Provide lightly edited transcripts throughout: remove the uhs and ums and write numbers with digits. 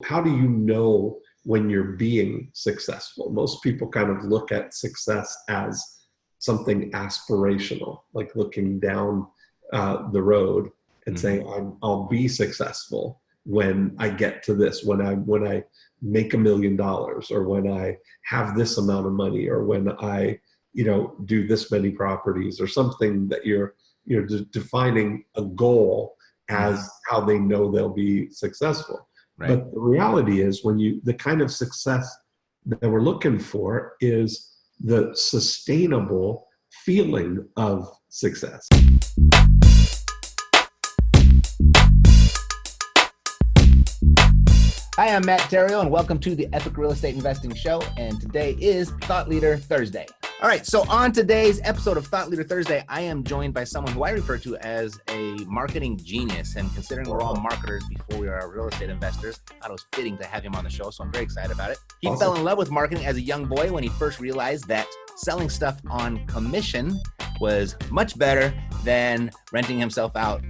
How do you know when you're being successful? Most people kind of look at success as something aspirational, like looking down the road and saying, I'll be successful when I get to this, when I make $1 million, or when I have this amount of money, or when I, do this many properties, or something that you're defining a goal as how they know they'll be successful. Right. But the reality is, the kind of success that we're looking for is the sustainable feeling of success. Hi, I'm Matt Theriault, and welcome to the Epic Real Estate Investing Show. And today is Thought Leader Thursday. All right, so on today's episode of Thought Leader Thursday, I am joined by someone who I refer to as a marketing genius. And considering we're all marketers before we are real estate investors, I thought it was fitting to have him on the show, so I'm very excited about it. He fell in love with marketing as a young boy when he first realized that selling stuff on commission was much better than renting himself out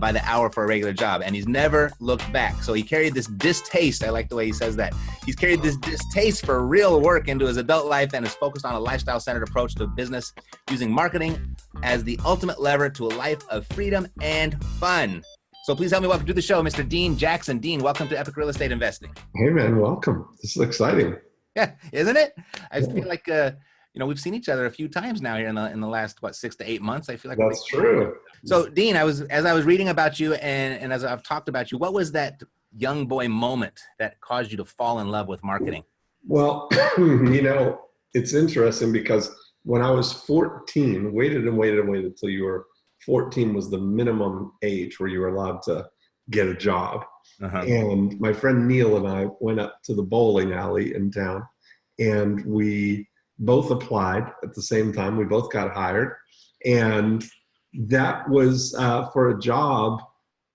by the hour for a regular job. And he's never looked back. So he carried this distaste. I like the way he says that. He's carried this distaste for real work into his adult life and is focused on a lifestyle-centered approach to business, using marketing as the ultimate lever to a life of freedom and fun. So please help me welcome to the show, Mr. Dean Jackson. Dean, welcome to Epic Real Estate Investing. Hey, man, welcome. This is exciting. Yeah, isn't it? I feel like we've seen each other a few times now here in the last 6 to 8 months. I feel like that's true. So, Dean, as I was reading about you and as I've talked about you, what was that young boy moment that caused you to fall in love with marketing? Well, it's interesting because when I was 14, waited until you were 14 was the minimum age where you were allowed to get a job. And my friend Neil and I went up to the bowling alley in town, and we both applied at the same time. We both got hired, and that was for a job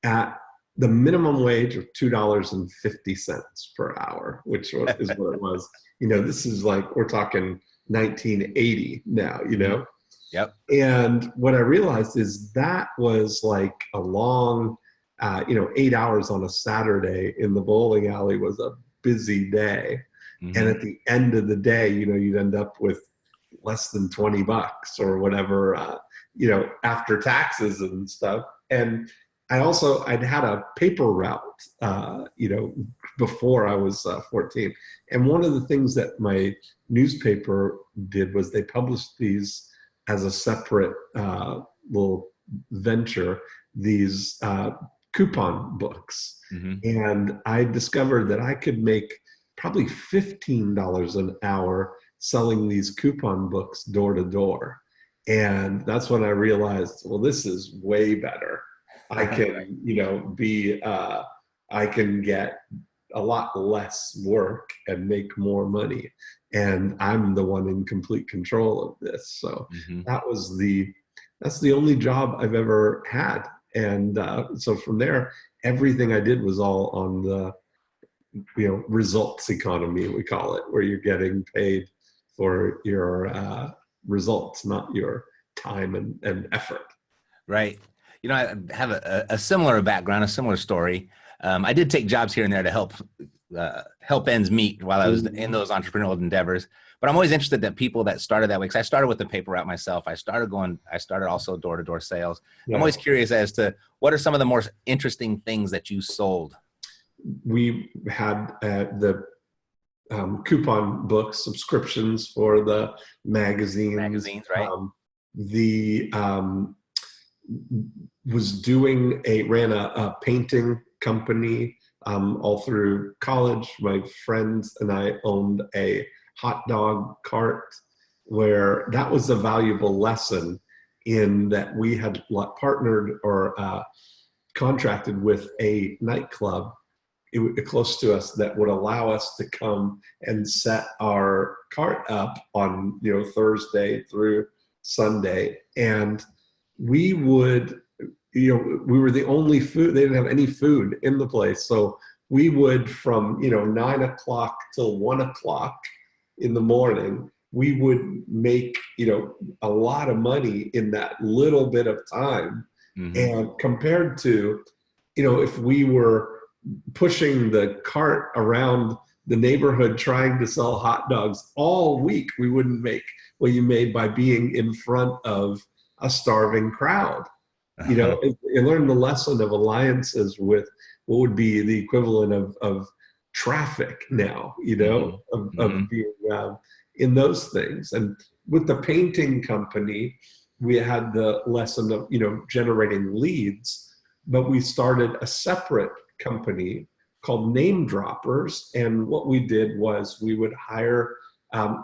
at the minimum wage of $2.50 per hour, which is what it was. This is like, we're talking 1980 now, Yep. And what I realized is that was like a long, 8 hours on a Saturday in the bowling alley was a busy day. And at the end of the day, you'd end up with less than $20 or whatever, after taxes and stuff. And I'd had a paper route, before I was 14. And one of the things that my newspaper did was they published these as a separate little venture, these coupon books. And I discovered that I could make probably $15 an hour selling these coupon books door to door. And that's when I realized, well, this is way better. I can, I can get a lot less work and make more money. And I'm the one in complete control of this. So that's the only job I've ever had. And so from there, everything I did was all on the, results economy, we call it, where you're getting paid for your results, not your time and effort. Right. I have a similar background, a similar story. I did take jobs here and there to help ends meet while I was in those entrepreneurial endeavors. But I'm always interested that people that started that way, because I started with the paper route myself. I started also door-to-door sales. Yeah. I'm always curious as to what are some of the more interesting things that you sold? We had the coupon books, subscriptions for the magazines. Magazines, right? Ran a painting company all through college. My friends and I owned a hot dog cart, where that was a valuable lesson in that we had partnered or contracted with a nightclub close to us that would allow us to come and set our cart up on Thursday through Sunday. And we would, we were the only food, they didn't have any food in the place. So we would, from 9 o'clock till 1 o'clock in the morning, we would make a lot of money in that little bit of time. And compared to if we were pushing the cart around the neighborhood trying to sell hot dogs all week. We wouldn't make what you made by being in front of a starving crowd. You know, you learn the lesson of alliances with what would be the equivalent of traffic now, you know, of being in those things. And with the painting company, we had the lesson of, you know, generating leads, but we started a separate company called Name Droppers. And what we did was we would hire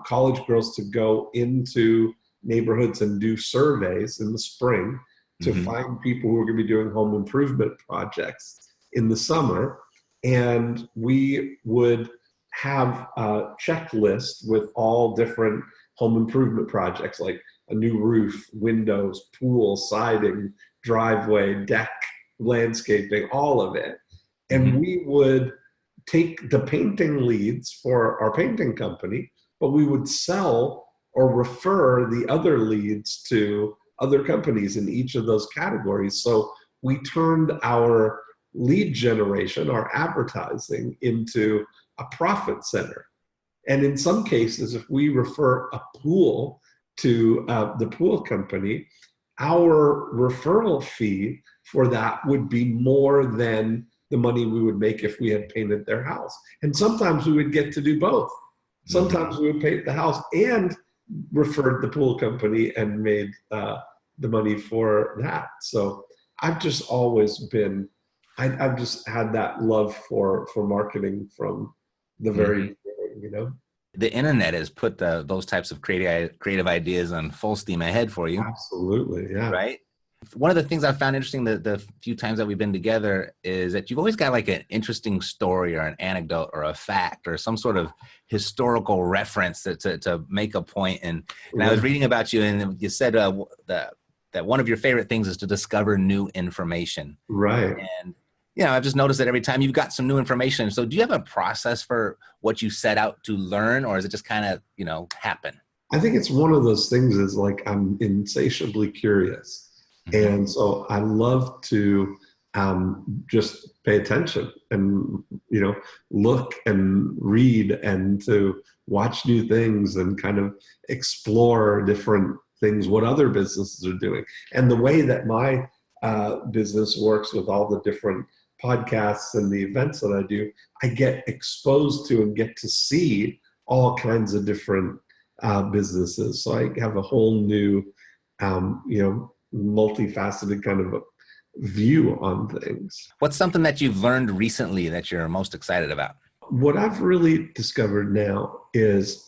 college girls to go into neighborhoods and do surveys in the spring to find people who are going to be doing home improvement projects in the summer. And we would have a checklist with all different home improvement projects, like a new roof, windows, pool, siding, driveway, deck, landscaping, all of it. And we would take the painting leads for our painting company, but we would sell or refer the other leads to other companies in each of those categories. So we turned our lead generation, our advertising, into a profit center. And in some cases, if we refer a pool to the pool company, our referral fee for that would be more than the money we would make if we had painted their house. And sometimes we would get to do both. Sometimes we would paint the house and referred the pool company and made the money for that. So I've just always been, I've just had that love for marketing from the very beginning, you know? The internet has put those types of creative ideas on full steam ahead for you. Absolutely, yeah. Right? One of the things I found interesting the few times that we've been together is that you've always got like an interesting story or an anecdote or a fact or some sort of historical reference to make a point. And I was reading about you, and you said that one of your favorite things is to discover new information. Right. And you know, I've just noticed that every time you've got some new information. So do you have a process for what you set out to learn, or is it just kind of, you know, happen? I think it's one of those things is like I'm insatiably curious. And so I love to just pay attention and, you know, look and read and to watch new things and kind of explore different things, what other businesses are doing. And the way that my business works with all the different podcasts and the events that I do, I get exposed to and get to see all kinds of different businesses. So I have a whole new, you know, multifaceted kind of a view on things. What's something that you've learned recently that you're most excited about? What I've really discovered now is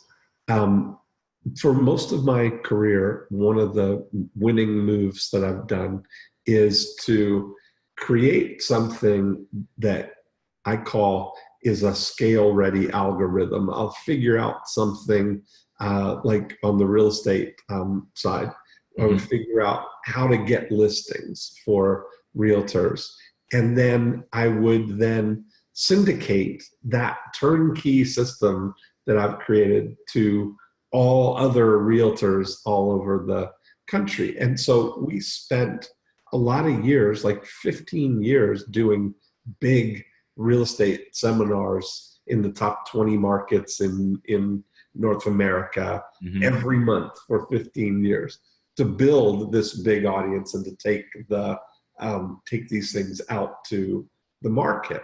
for most of my career, one of the winning moves that I've done is to create something that I call is a scale-ready algorithm. I'll figure out something like on the real estate side. I would figure out how to get listings for realtors. And then I would then syndicate that turnkey system that I've created to all other realtors all over the country. And so we spent a lot of years, like 15 years, doing big real estate seminars in the top 20 markets in North America every month for 15 years. To build this big audience and to take these things out to the market.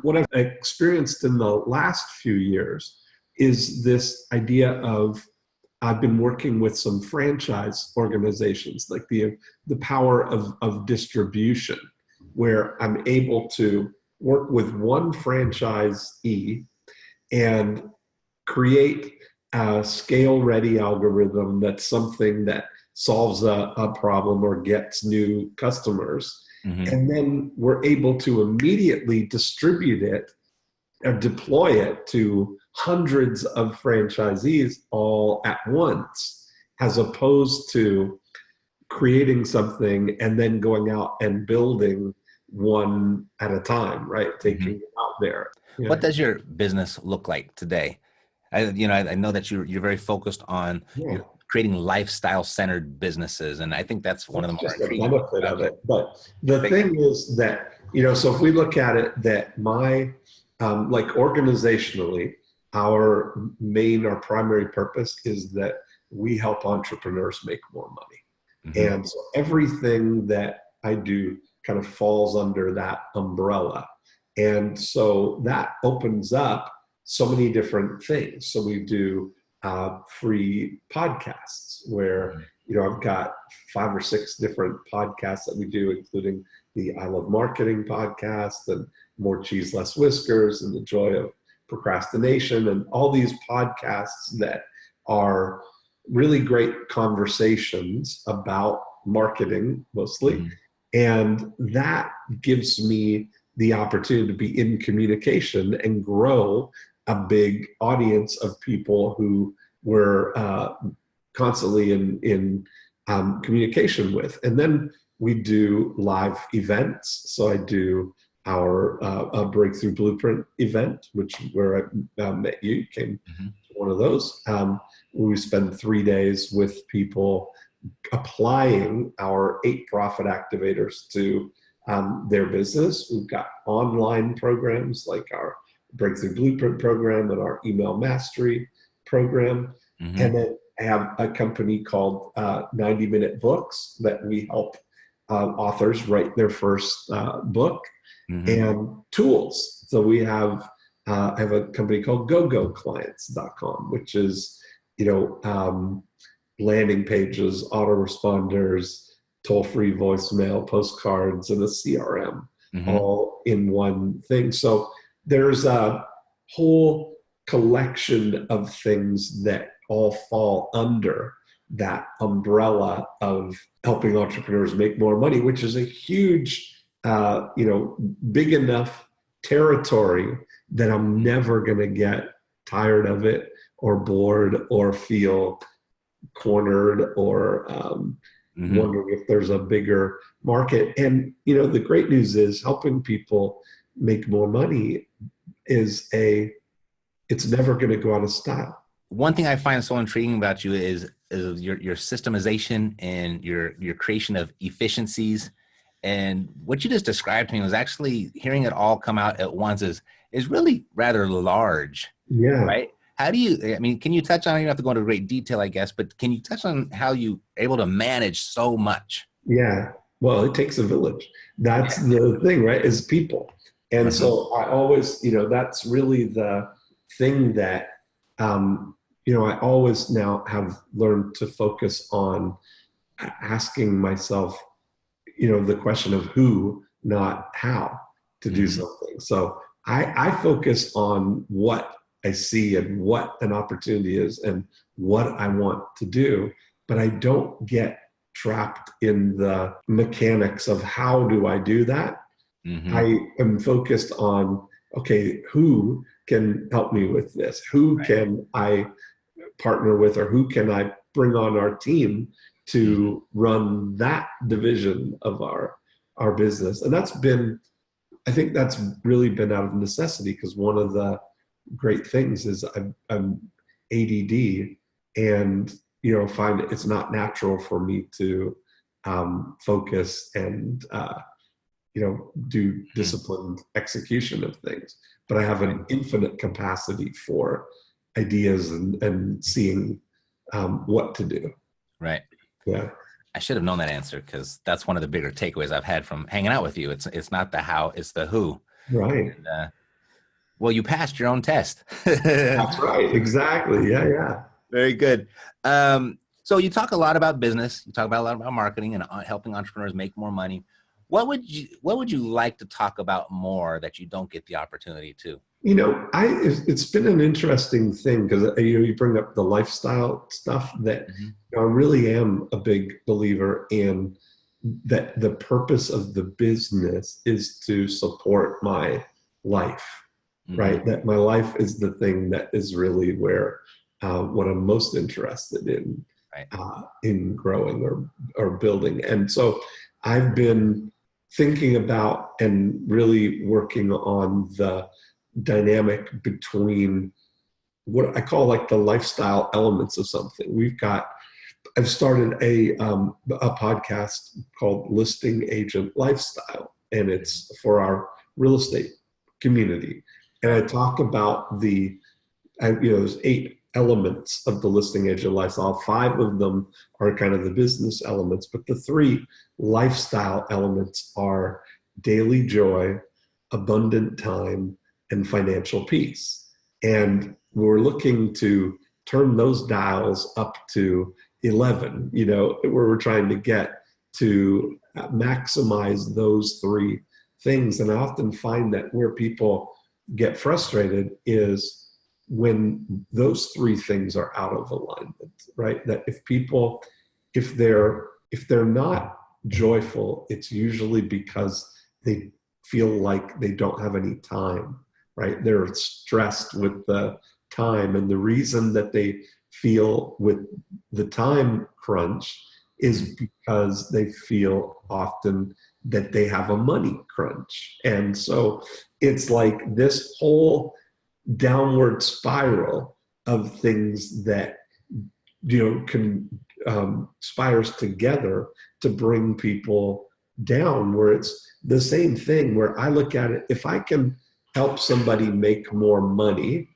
What I've experienced in the last few years is this idea of I've been working with some franchise organizations, like the power of distribution, where I'm able to work with one franchisee and create a scale-ready algorithm that's something that solves a problem or gets new customers. And then we're able to immediately distribute it or deploy it to hundreds of franchisees all at once, as opposed to creating something and then going out and building one at a time, right? Taking it out there. Yeah. What does your business look like today? I know that you're very focused on creating lifestyle-centered businesses, and I think that's one of the more just a benefit of it. But the thing is that So if we look at it that like organizationally, our primary purpose is that we help entrepreneurs make more money. Mm-hmm. And so everything that I do kind of falls under that umbrella. And so that opens up so many different things. So we do free podcasts where, I've got 5 or 6 different podcasts that we do, including the I Love Marketing podcast and More Cheese, Less Whiskers and The Joy of Procrastination, and all these podcasts that are really great conversations about marketing mostly. Mm-hmm. And that gives me the opportunity to be in communication and grow a big audience of people who we're constantly in communication with. And then we do live events. So I do our Breakthrough Blueprint event, where I met you, came to one of those. We spend 3 days with people applying our 8 profit activators to their business. We've got online programs like our Breakthrough Blueprint program and our email mastery program. Mm-hmm. And then I have a company called 90 Minute Books that we help authors write their first book. Mm-hmm. And tools. So we have I have a company called gogoclients.com, which is, landing pages, autoresponders, toll-free voicemail, postcards, and a CRM, all in one thing. So there's a whole collection of things that all fall under that umbrella of helping entrepreneurs make more money, which is a huge, big enough territory that I'm never going to get tired of it or bored or feel cornered or wondering if there's a bigger market. And, the great news is helping people make more money it's never going to go out of style. One thing I find so intriguing about you is your systemization and your creation of efficiencies. And what you just described to me was actually hearing it all come out at once is really rather large. Yeah. Right? How do you, can you touch on, you don't have to go into great detail, I guess, but can you touch on how you are able to manage so much? Yeah. Well, it takes a village. That's the thing, right? Is people. And so I always, that's really the thing that, I always now have learned to focus on asking myself, the question of who, not how to do something. So I focus on what I see and what an opportunity is and what I want to do, but I don't get trapped in the mechanics of how do I do that. I am focused on, okay, who can help me with this? Who can I partner with, or who can I bring on our team to run that division of our business? And I think that's really been out of necessity, because one of the great things is I'm ADD and, find it's not natural for me to focus and, do disciplined execution of things. But I have an infinite capacity for ideas and seeing what to do. Right. Yeah. I should have known that answer, because that's one of the bigger takeaways I've had from hanging out with you. It's not the how, it's the who. Right. And, well, you passed your own test. That's right. Exactly. Yeah. Very good. So you talk a lot about business. You talk a lot about marketing and helping entrepreneurs make more money. What would you like to talk about more that you don't get the opportunity to? It's been an interesting thing, because you bring up the lifestyle stuff that I really am a big believer in, that the purpose of the business is to support my life, right? That my life is the thing that is really where what I'm most interested in growing or building. And so I've been thinking about and really working on the dynamic between what I call like the lifestyle elements of something. I've started a podcast called Listing Agent Lifestyle. and it's for our real estate community. And I talk about there's 8 elements of the listing agent lifestyle. 5 of them are kind of the business elements, but the 3 lifestyle elements are daily joy, abundant time, and financial peace. And we're looking to turn those dials up to 11, where we're trying to get to maximize those 3 things. And I often find that where people get frustrated is when those 3 things are out of alignment, right? That if they're not joyful, it's usually because they feel like they don't have any time, right? They're stressed with the time. And the reason that they feel with the time crunch is because they feel often that they have a money crunch. And so it's like this whole downward spiral of things that can spires together to bring people down, where it's the same thing, where I look at it, if I can help somebody make more money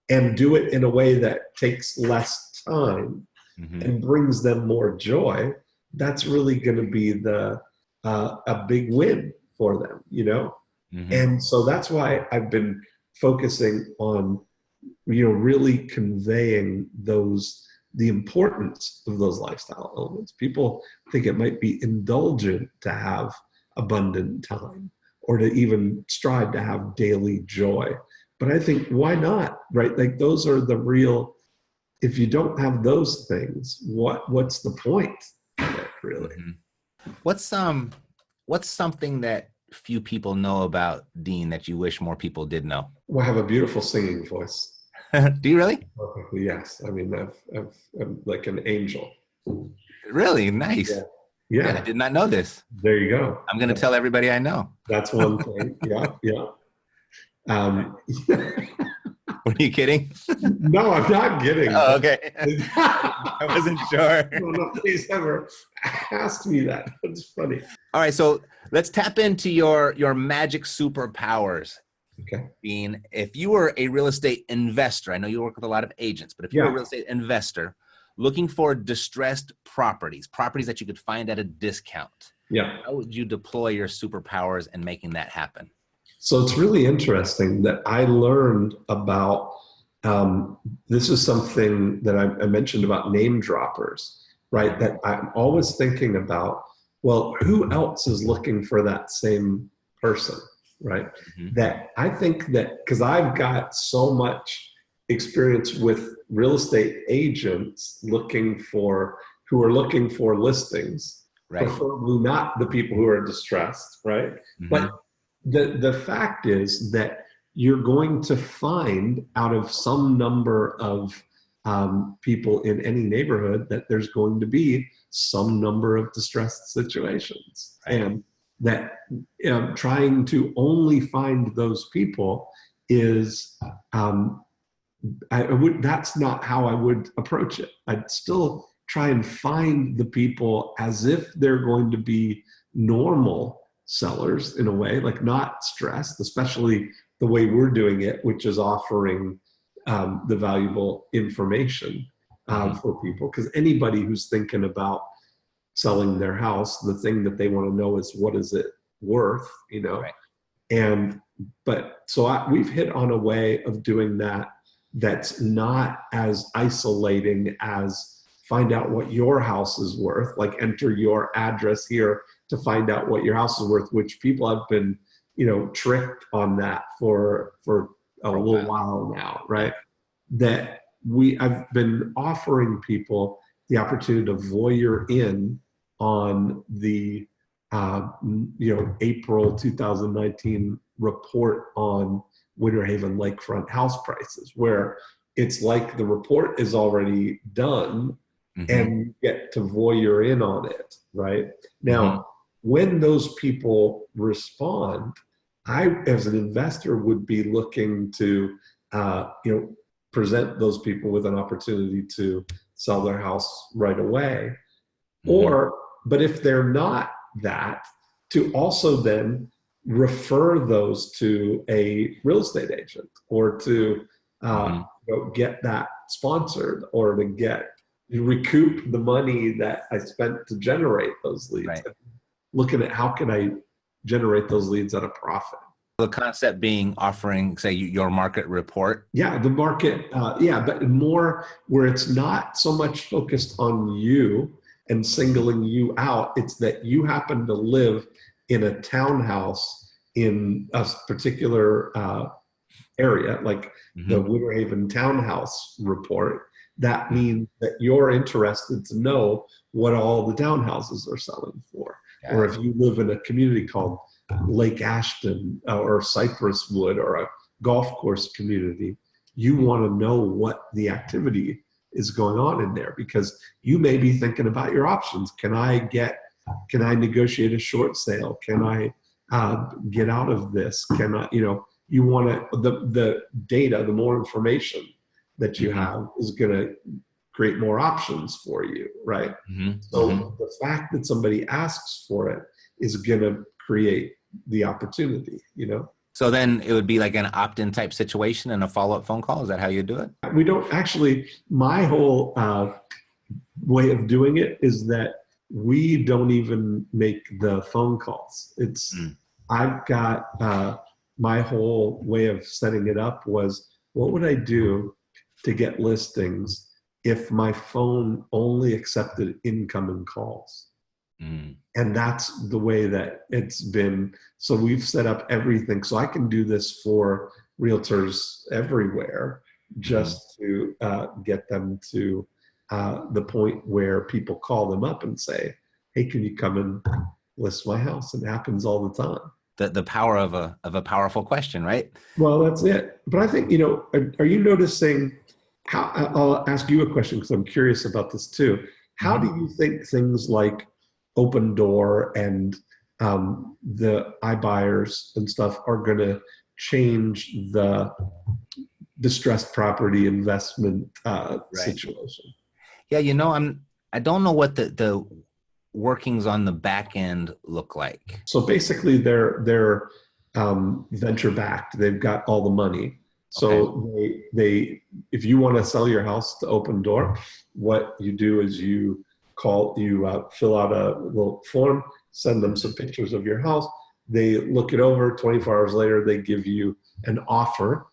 and do it in a way that takes less time and brings them more joy, that's really going to be a big win for them, And so that's why I've been focusing on, really conveying the importance of those lifestyle elements. People think it might be indulgent to have abundant time or to even strive to have daily joy. But I think, why not, right? Like, those are the real, if you don't have those things, what's the point of it, really? What's something that few people know about Dean that you wish more people did know? Well, I have a beautiful singing voice. Do you really? Perfectly, yes. I mean, I'm like an angel. Really? Nice. Yeah. I did not know this. There you go. I'm going to tell everybody I know. That's one thing. Yeah. Were you kidding? No, I'm not kidding. Oh, okay. I wasn't sure. Nobody's ever asked me that. That's funny. All right, so let's tap into your magic superpowers. Okay. Dean, if you were a real estate investor, I know you work with a lot of agents, but if you were a real estate investor looking for distressed properties that you could find at a discount, how would you deploy your superpowers in making that happen? So it's really interesting that I learned about, this is something that I mentioned about name droppers, right? That I'm always thinking about, well, who else is looking for that same person, right? That I think that, because I've got so much experience with real estate agents who are looking for listings, preferably not the people who are distressed, right? But the fact is that you're going to find, out of some number of people in any neighborhood, that there's going to be some number of distressed situations. And that trying to only find those people is, that's not how I would approach it. I'd still try and find the people as if they're going to be normal sellers in a way, like not stressed, especially the way we're doing it, which is offering the valuable information for people. Because anybody who's thinking about selling their house, the thing that they want to know is, what is it worth, we've hit on a way of doing that that's not as isolating as find out what your house is worth, like enter your address here to find out what your house is worth, which people have been, tricked on that for a little while now, right? That I've been offering people the opportunity to voyeur in on the, April 2019 report on Winter Haven lakefront house prices, where it's like the report is already done and you get to voyeur in on it, right? Now, when those people respond, I, as an investor, would be looking to, present those people with an opportunity to sell their house right away. But if they're not that, to also then refer those to a real estate agent, or to get that sponsored, or to recoup the money that I spent to generate those leads. Right. Looking at how can I generate those leads at a profit. The concept being offering, say, your market report. Yeah, the market, but more where it's not so much focused on you and singling you out. It's that you happen to live in a townhouse in a particular area, like the Winter Haven townhouse report. That means that you're interested to know what all the townhouses are selling for. Or if you live in a community called Lake Ashton or Cypress Wood, or a golf course community, you want to know what the activity is going on in there, because you may be thinking about your options. Can I negotiate a short sale? Can I get out of this? Can I, you want to, the data, the more information that you have is going to create more options for you, right? So the fact that somebody asks for it is going to create the opportunity, So then it would be like an opt-in type situation and a follow-up phone call. Is that how you do it? We don't actually, my whole way of doing it is that we don't even make the phone calls. I've got, my whole way of setting it up was, what would I do to get listings if my phone only accepted incoming calls? And that's the way that it's been. So we've set up everything. So I can do this for realtors everywhere, just to get them to the point where people call them up and say, hey, can you come and list my house? It happens all the time. The power of a powerful question, right? Well, that's it. But I think, are you noticing how, I'll ask you a question because I'm curious about this too. How do you think things like Open Door and the iBuyers and stuff are going to change the distressed property investment situation? Yeah, I don't know what the workings on the back end look like. So basically they're venture backed. They've got all the money. So they if you want to sell your house to Open Door, what you do is you fill out a little form, send them some pictures of your house. They look it over. 24 hours later, they give you an offer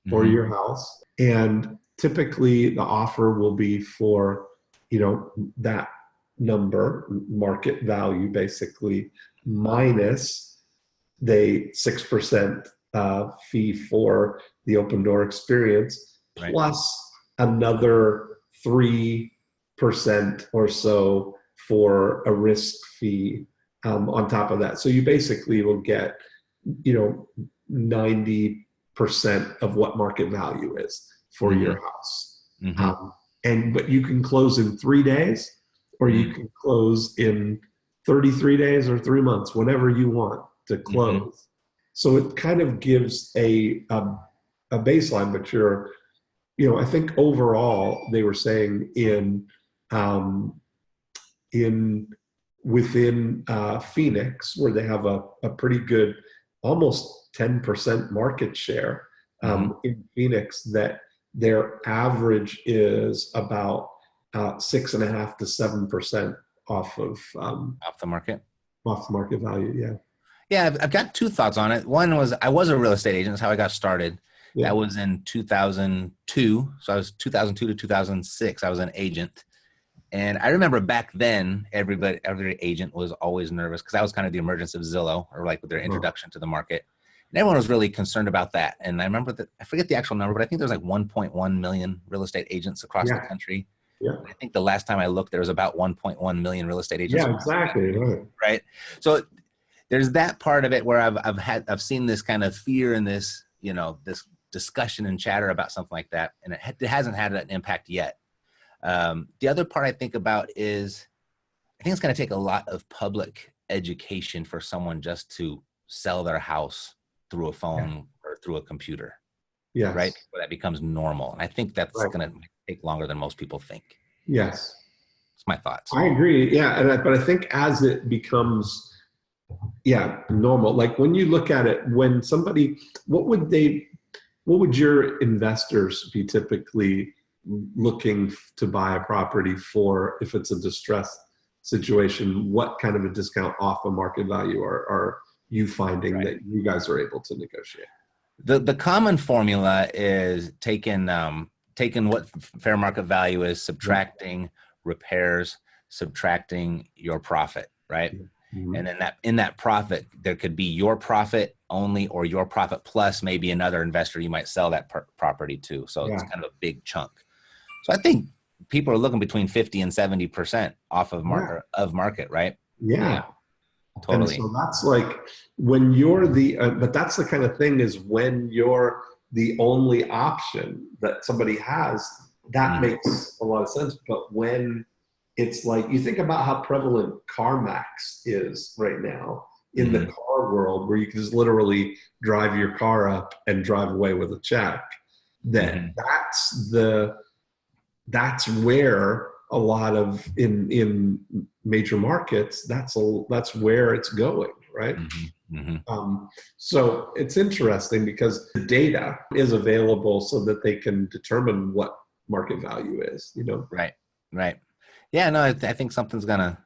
for your house. And typically the offer will be for, that number, market value, basically, minus the 6% fee for the Open Door experience, plus another 3% or so for a risk fee on top of that. So you basically will get, 90% of what market value is for your house. But you can close in 3 days, or you can close in 33 days or 3 months, whatever you want to close. So it kind of gives a baseline, but I think overall they were saying within Phoenix, where they have a pretty good, almost 10% market share in Phoenix, that their average is about 6.5% to 7% off the market value. Yeah, I've got two thoughts on it. One was, I was a real estate agent. That's how I got started. That was in 2002. So I was 2002 to 2006. I was an agent. And I remember back then, every agent was always nervous because that was kind of the emergence of Zillow, or like with their introduction to the market. And everyone was really concerned about that. And I remember that, I forget the actual number, but I think there's like 1.1 million real estate agents across the country. Yeah. I think the last time I looked, there was about 1.1 million real estate agents. Yeah, exactly. Right. So there's that part of it where I've seen this kind of fear and this, this discussion and chatter about something like that. And it hasn't had an impact yet. The other part I think about is, I think it's going to take a lot of public education for someone just to sell their house through a phone or through a computer. Yes. Right. Where that becomes normal. And I think that's going to take longer than most people think. Yes. It's my thoughts. I agree. Yeah. But I think as it becomes Yeah, normal. Like when you look at it, when somebody, what would they, what would your investors be typically looking to buy a property for if it's a distressed situation? What kind of a discount off of market value are you finding Right. that you guys are able to negotiate? The common formula is taking what fair market value is, subtracting repairs, subtracting your profit, right? Mhm. And then that in that profit, there could be your profit only or your profit plus maybe another investor you might sell that property to. So it's Yeah, kind of a big chunk. So I think people are looking between 50 and 70% off of yeah, market, right? Yeah, yeah. And totally. so that's like when you're the, but that's the kind of thing is when you're the only option that somebody has, that Mhm. makes a lot of sense. But when it's like, you think about how prevalent CarMax is right now in the Mhm. car world, where you can just literally drive your car up and drive away with a check, that Mhm. that's where a lot of in major markets, that's where it's going, right? Mhm. Mhm. So it's interesting because the data is available so that they can determine what market value is, you know? Right. Right. Yeah, no, I think something's gonna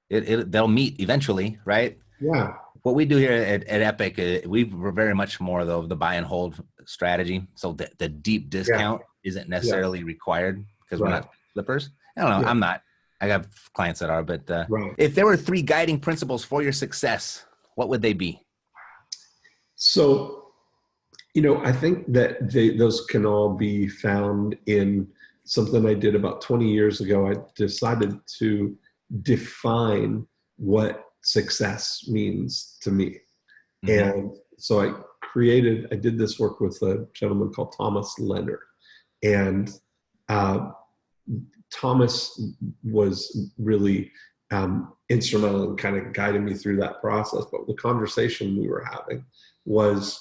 they'll meet eventually, right? Yeah, What we do here at Epic, we're very much more the buy and hold strategy. So the deep yeah, discount isn't yeah, necessarily required because we're right, not flippers. I don't know. yeah, I'm not. I have clients that are, but right. if there were three guiding principles for your success, what would they be? So, I think that those can all be found in something I did about 20 years ago. I decided to define what success means to me. Hmm. And so I did this work with a gentleman called Thomas Leonard. And uh, Thomas was really instrumental in kind of guiding me through that process. But the conversation we were having was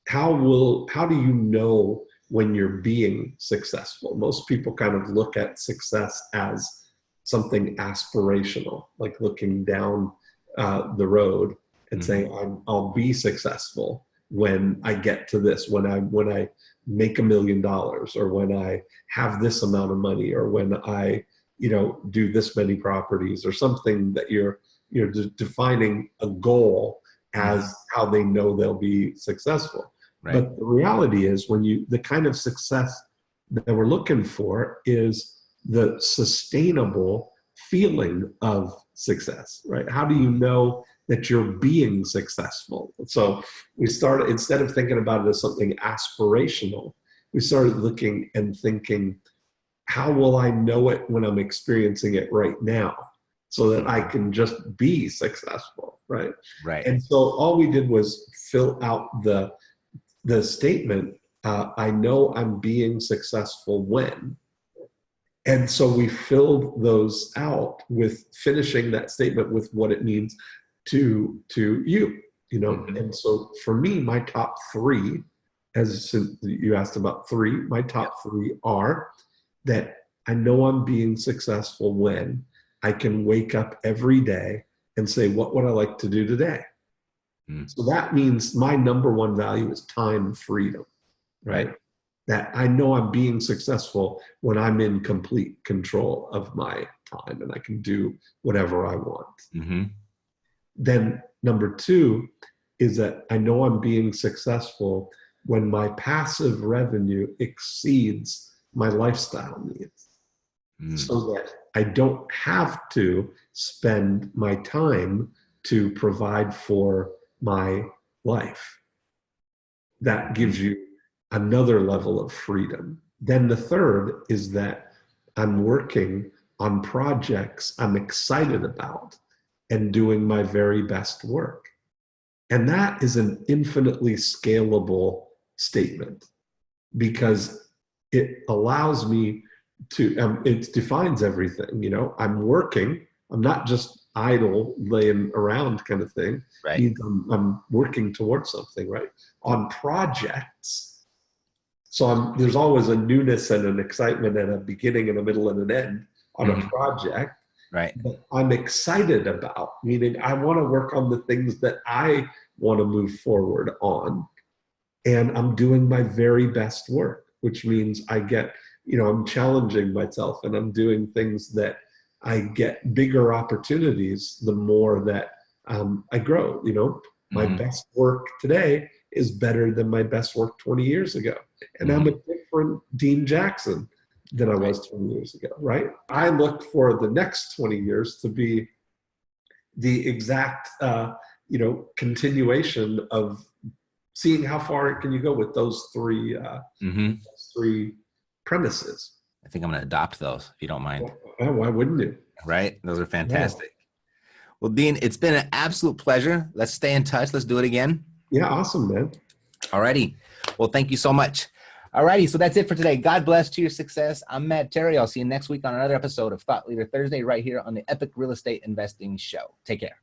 how do you know when you're being successful? Most people kind of look at success as something aspirational, like looking down the road and Hmm. saying, I'll be successful when I get to this, when I make $1 million, or when I have this amount of money, or when I, do this many properties, or something that you're defining a goal Hmm. as how they know they'll be successful. Right. But the reality is, the kind of success that we're looking for is the sustainable feeling of success, right? How do you know that you're being successful? So we started, instead of thinking about it as something aspirational, we started looking and thinking, how will I know it when I'm experiencing it right now, so that I can just be successful, right? Right. And so all we did was fill out the statement, I know I'm being successful when. And so we filled those out with finishing that statement with what it means to you. Hmm. And so for me, my top three, as you asked about three, my Yep. top three are that I know I'm being successful when I can wake up every day and say, what would I like to do today? Mm. So that means my number one value is time freedom, Right. right? That I know I'm being successful when I'm in complete control of my time and I can do whatever I want. Hmm. Then number two is that I know I'm being successful when my passive revenue exceeds my lifestyle needs, Mm. so that I don't have to spend my time to provide for my life. That Hmm. gives you another level of freedom. Then the third is that I'm working on projects I'm excited about and doing my very best work. And that is an infinitely scalable statement, because it allows me to, it defines everything. I'm working, I'm not just idle laying around kind of thing. Right. I'm working towards something, right? On projects. So there's always a newness and an excitement and a beginning and a middle and an end on a Hmm. project. Right. that I'm excited about, meaning I want to work on the things that I want to move forward on. And I'm doing my very best work, which means I'm challenging myself and I'm doing things that I get bigger opportunities the more that I grow. My best work today is better than my best work 20 years ago. And I'm a different Dean Jackson than I was 20 years ago, right? I look for the next 20 years to be the exact, continuation of seeing how far can you go with those three premises. I think I'm going to adopt those, if you don't mind. Why wouldn't you? Right? Those are fantastic. Yeah. Well, Dean, it's been an absolute pleasure. Let's stay in touch. Let's do it again. Yeah, awesome, man. All righty. Well, thank you so much. All righty. So that's it for today. God bless to your success. I'm Matt Theriault. I'll see you next week on another episode of Thought Leader Thursday right here on the Epic Real Estate Investing Show. Take care.